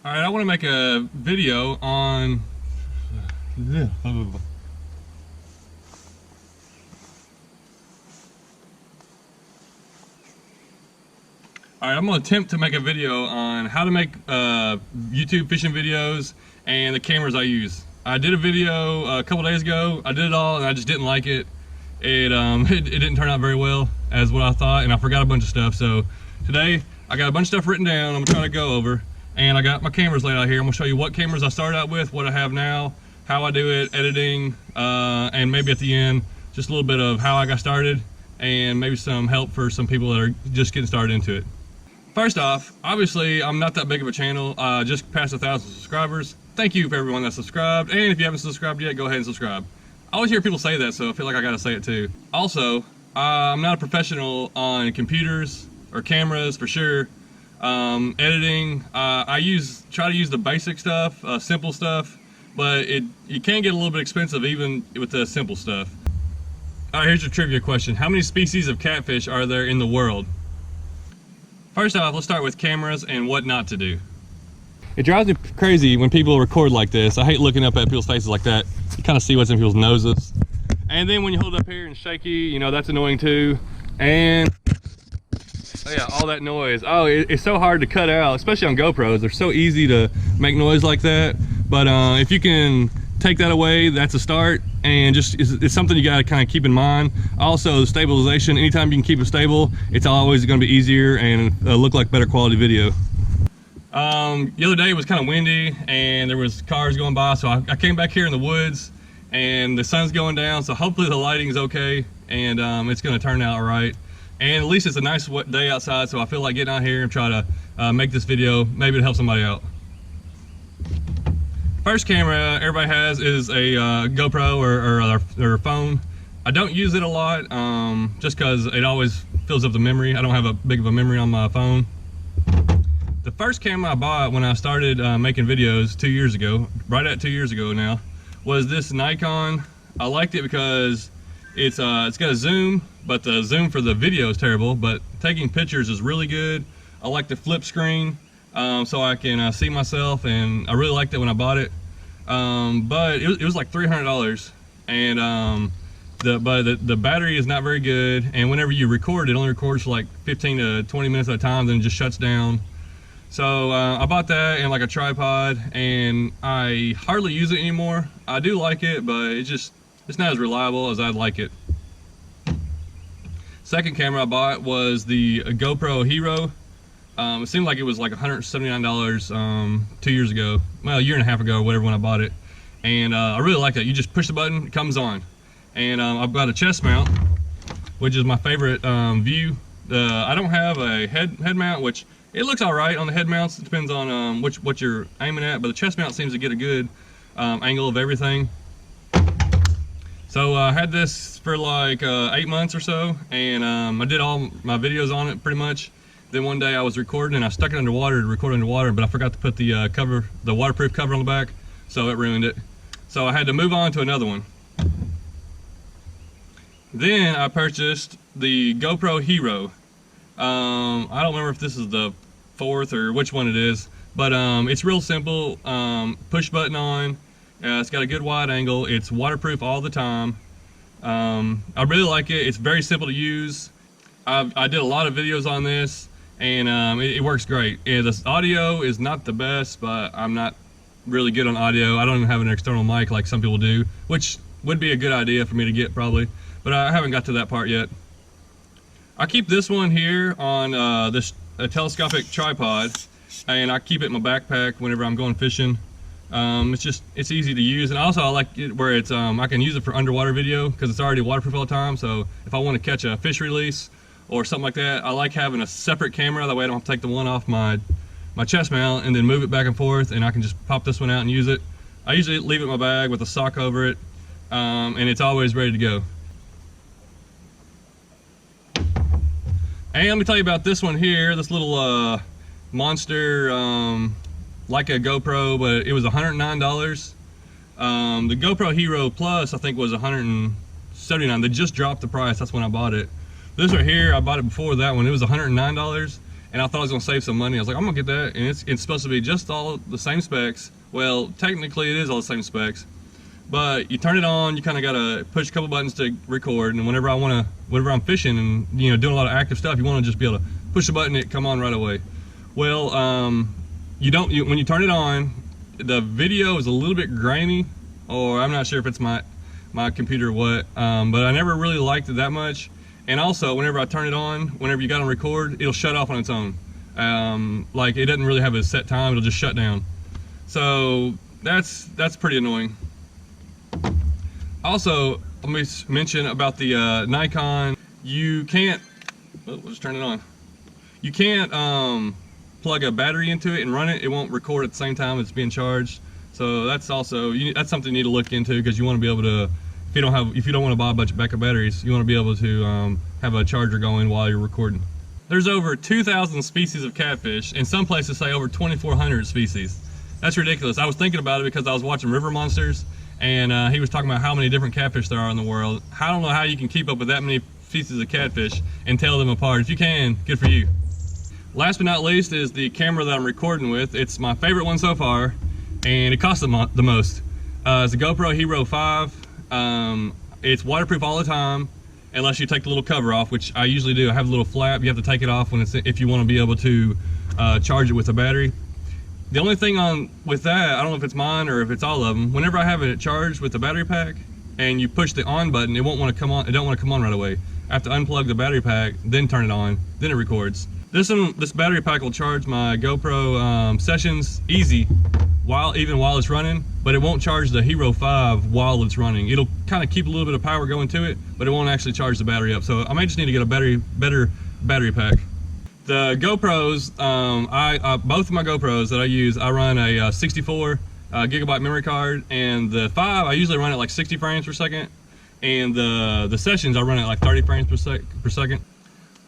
Alright, I want to make a video on... Alright, I'm going to attempt to make a video on how to make YouTube fishing videos and the cameras I use. I did a video a couple days ago. I did it all and I just didn't like it. It didn't turn out very well as what I thought, and I forgot a bunch of stuff. So today I got a bunch of stuff written down I'm going to try to go over. And I got my cameras laid out here. I'm gonna show you what cameras I started out with, what I have now, how I do it, editing, and maybe at the end, just a little bit of how I got started and maybe some help for some people that are just getting started into it. First off, obviously I'm not that big of a channel, just past 1,000 subscribers. Thank you for everyone that's subscribed, and if you haven't subscribed yet, go ahead and subscribe. I always hear people say that, so I feel like I gotta say it too. Also, I'm not a professional on computers or cameras for sure. Editing, I try to use the basic stuff, simple stuff, but it can get a little bit expensive even with the simple stuff. Alright, here's your trivia question. How many species of catfish are there in the world? First off, let's start with cameras and what not to do. It drives me crazy when people record like this. I hate looking up at people's faces like that. You kind of see what's in people's noses. And then when you hold it up here and shaky, you know, that's annoying too. And oh yeah, all that noise. Oh, it's so hard to cut out, especially on GoPros. They're so easy to make noise like that. But if you can take that away, that's a start. And just it's something you gotta kind of keep in mind. Also, the stabilization. Anytime you can keep it stable, it's always gonna be easier and look like better quality video. The other day it was kind of windy and there was cars going by, so I came back here in the woods and the sun's going down, so hopefully the lighting's okay and it's gonna turn out all right. And at least it's a nice day outside, so I feel like getting out here and try to make this video. Maybe to help somebody out. First camera everybody has is a GoPro or phone. I don't use it a lot just because it always fills up the memory. I don't have a big of a memory on my phone. The first camera I bought when I started making videos 2 years ago, right at 2 years ago now, was this Nikon. I liked it because it's got a zoom, but the zoom for the video is terrible, but taking pictures is really good. I like the flip screen so I can see myself, and I really liked it when I bought it. But it was like $300, and the battery is not very good, and whenever you record, it only records for like 15 to 20 minutes at a time, then it just shuts down. So I bought that and like a tripod, and I hardly use it anymore. I do like it, but it's not as reliable as I'd like it. Second camera I bought was the GoPro Hero. It seemed like it was like $179 2 years ago. Well, a year and a half ago or whatever when I bought it. And I really like it. You just push the button, it comes on. And I've got a chest mount, which is my favorite view. I don't have a head mount, which it looks all right on the head mounts. It depends on what you're aiming at, but the chest mount seems to get a good angle of everything. So I had this for like 8 months or so, and I did all my videos on it pretty much. Then one day I was recording and I stuck it underwater to record underwater, but I forgot to put the the waterproof cover on the back, so it ruined it. So I had to move on to another one. Then I purchased the GoPro Hero. I don't remember if this is the fourth or which one it is, but it's real simple. Push button on. It's got a good wide angle. It's waterproof all the time. I really like it. It's very simple to use. I did a lot of videos on this, and it works great. And the audio is not the best, but I'm not really good on audio. I don't even have an external mic like some people do, which would be a good idea for me to get probably, but I haven't got to that part yet. I keep this one here on this telescopic tripod, and I keep it in my backpack whenever I'm going fishing. It's easy to use, and also I like it where it's I can use it for underwater video because it's already waterproof all the time. So if I want to catch a fish release or something like that, I like having a separate camera. That way I don't have to take the one off my chest mount and then move it back and forth, and I can just pop this one out and use it. I usually leave it in my bag with a sock over it, and it's always ready to go. And let me tell you about this one here, this little monster, like a GoPro, but it was $109. The GoPro Hero Plus I think was $179. They just dropped the price. That's when I bought it. This right here, I bought it before that one. It was $109, and I thought I was gonna save some money. I was like, I'm gonna get that, and it's supposed to be just all the same specs. Well, technically it is all the same specs, but you turn it on, you kind of gotta push a couple buttons to record, and whenever I'm fishing and doing a lot of active stuff, you want to just be able to push a button, it come on right away. Well, when you turn it on, the video is a little bit grainy, or I'm not sure if it's my computer or what, but I never really liked it that much. And also, whenever I turn it on, whenever you got on record, it'll shut off on its own. Like, it doesn't really have a set time, it'll just shut down. So that's pretty annoying. Also, let me mention about the Nikon. You can't, let's just turn it on. You can't plug a battery into it and run it. It won't record at the same time it's being charged. So that's also, that's something you need to look into, because you want to be able to, if you don't want to buy a bunch of backup batteries, you want to be able to have a charger going while you're recording. There's over 2,000 species of catfish, and some places say over 2,400 species. That's ridiculous. I was thinking about it because I was watching River Monsters, and he was talking about how many different catfish there are in the world. I don't know how you can keep up with that many species of catfish and tell them apart. If you can, good for you. Last but not least is the camera that I'm recording with. It's my favorite one so far, and it costs the most. It's a GoPro Hero 5. It's waterproof all the time, unless you take the little cover off, which I usually do. I have a little flap. You have to take it off if you want to be able to charge it with a battery. The only thing with that, I don't know if it's mine or if it's all of them, whenever I have it charged with the battery pack and you push the on button, it won't want to come on. It don't want to come on right away. I have to unplug the battery pack, then turn it on, then it records. This battery pack will charge my GoPro sessions easy even while it's running, but it won't charge the Hero 5 while it's running. It'll kind of keep a little bit of power going to it, but it won't actually charge the battery up. So I may just need to get a better battery pack. The GoPros, both of my GoPros that I use, I run a 64 gigabyte memory card, and the 5 I usually run at like 60 frames per second, and the sessions I run at like 30 frames per second.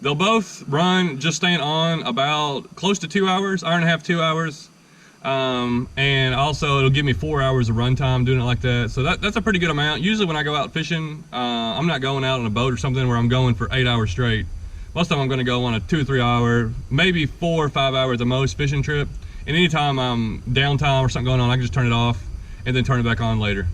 They'll both run just staying on about close to 2 hours, hour and a half, 2 hours. And also it'll give me 4 hours of runtime doing it like that. So that's a pretty good amount. Usually when I go out fishing, I'm not going out on a boat or something where I'm going for 8 hours straight. Most of the time I'm going to go on a 2 or 3 hour, maybe 4 or 5 hours at the most fishing trip. And anytime I'm downtime or something going on, I can just turn it off and then turn it back on later.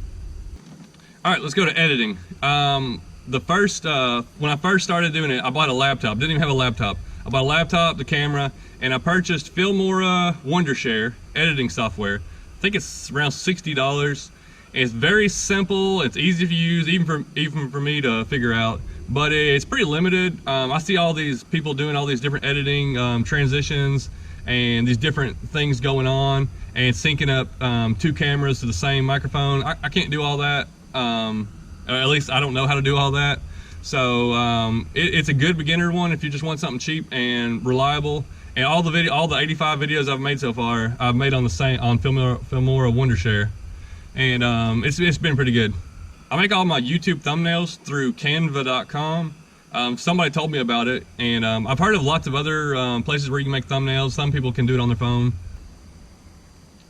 All right, let's go to editing. When I first started doing it, I bought a laptop. Didn't even have a laptop. I bought a laptop, the camera, and I purchased Filmora Wondershare editing software. I think it's around $60. It's very simple. It's easy to use, even for me to figure out. But it's pretty limited. I see all these people doing all these different editing transitions and these different things going on, and syncing up 2 cameras to the same microphone. I can't do all that. At least I don't know how to do all that. So it's a good beginner one if you just want something cheap and reliable. And all the 85 videos I've made so far, I've made on Filmora Wondershare, and it's been pretty good. I make all my YouTube thumbnails through Canva.com. Somebody told me about it, and I've heard of lots of other places where you can make thumbnails. Some people can do it on their phone.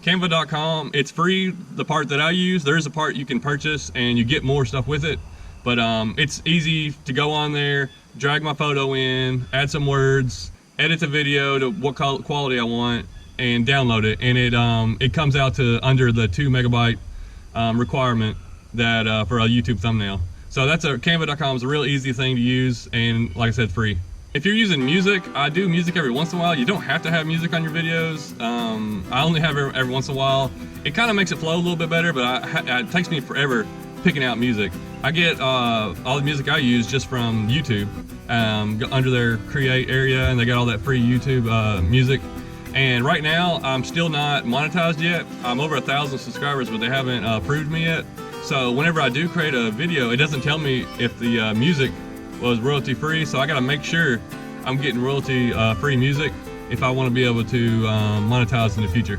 Canva.com, it's free, the part that I use. There is a part you can purchase and you get more stuff with it, but it's easy to go on there, drag my photo in, add some words, edit the video to what quality I want, and download it, and it comes out to under the 2 megabyte requirement that for a YouTube thumbnail. So Canva.com is a real easy thing to use, and like I said, free. If you're using music, I do music every once in a while. You don't have to have music on your videos. I only have it every once in a while. It kind of makes it flow a little bit better, but it takes me forever picking out music. I get all the music I use just from YouTube, under their create area, and they got all that free YouTube music. And right now, I'm still not monetized yet. I'm over 1,000 subscribers, but they haven't approved me yet. So whenever I do create a video, it doesn't tell me if the music was royalty free, so I gotta make sure I'm getting royalty free music if I want to be able to monetize in the future.